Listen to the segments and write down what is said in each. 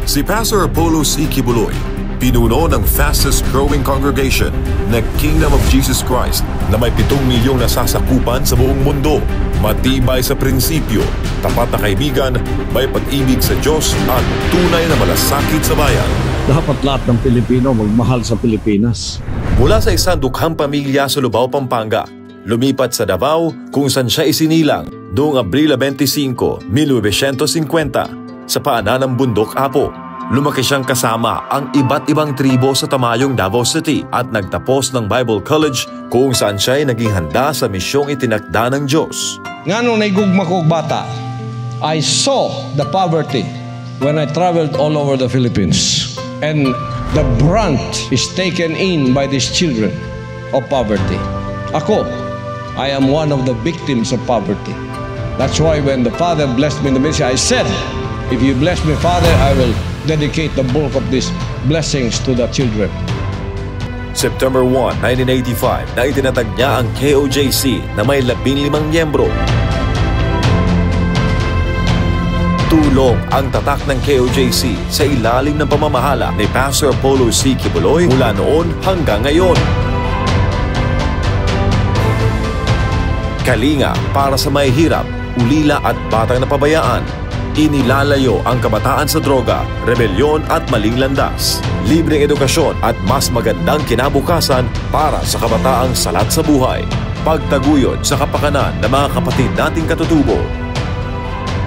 Si Pastor Apollo C. Kibuloy, pinuno ng fastest growing congregation na Kingdom of Jesus Christ na may 7 milyong nasasakupan sa buong mundo. Matibay sa prinsipyo, tapat na kaibigan, may pag-ibig sa Diyos at tunay na malasakit sa bayan. Dapat lahat ng Pilipino magmahal sa Pilipinas. Mula sa isang dukhang pamilya sa Lubao, Pampanga, lumipat sa Davao kung saan siya isinilang noong Abril 25, 1950 sa paanan ng Bundok, Apo. Lumaki siyang kasama ang iba't ibang tribo sa Tamayong, Davao City at nagtapos ng Bible College kung saan siya ay naging handa sa misyong itinakda ng Diyos. Nga nung naigugma ko bata, I saw the poverty when I traveled all over the Philippines. And the brunt is taken in by these children of poverty. Ako, I am one of the victims of poverty. That's why when the Father blessed me in the ministry, I said, if you bless me, Father, I will dedicate the bulk of these blessings to the children. September 1, 1985 na itinatag niya ang KOJC na may 15 miyembro. Tulong ang tatak ng KOJC sa ilalim ng pamamahala ni Pastor Apollo C. Kibuloy mula noon hanggang ngayon. Kalinga para sa mahihirap, ulila at batang napabayaan. Inilalayo ang kabataan sa droga, rebelyon at maling landas. Libreng edukasyon at mas magandang kinabukasan para sa kabataang salat sa buhay. Pagtaguyod sa kapakanan ng mga kapatid nating katutubo.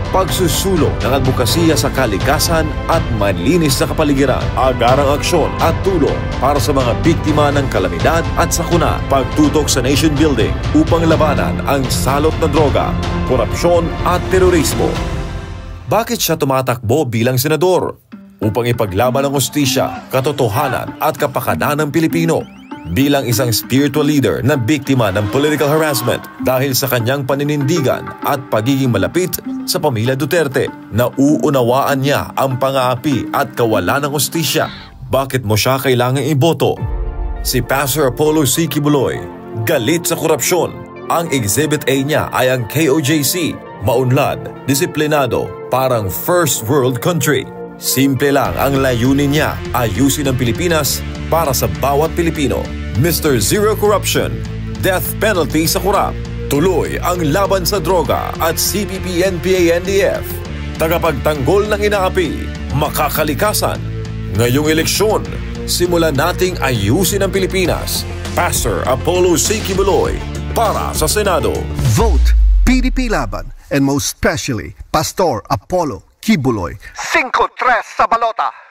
Pagsusulong ng advokasya sa kalikasan at malinis na kapaligiran, agarang aksyon at tulong para sa mga biktima ng kalamidad at sakuna, pagtutok sa nation building upang labanan ang salot na droga, korupsyon at terorismo. Bakit siya tumatakbo bilang senador? Upang ipaglaban ang hustisya, katotohanan at kapakanan ng Pilipino. Bilang isang spiritual leader na biktima ng political harassment dahil sa kanyang paninindigan at pagiging malapit sa pamilya Duterte, nauunawaan niya ang pang-aapi at kawalan ng hustisya. Bakit mo siya kailangang iboto? Si Pastor Apollo C. Kibuloy, galit sa korupsyon. Ang Exhibit A niya ay ang KOJC, maunlad, disiplinado, parang first world country. Simple lang ang layunin niya, ayusin ang Pilipinas para sa bawat Pilipino. Mr. Zero Corruption, death penalty sa korap. Tuloy ang laban sa droga at CPP-NPA-NDF. Tagapagtanggol ng inaapi, makakalikasan. Ngayong eleksyon, simulan nating ayusin ang Pilipinas. Pastor Apollo C. Kibuloy para sa Senado. Vote PDP Laban and most especially Pastor Apollo Kibuloy. 5-3 sa balota.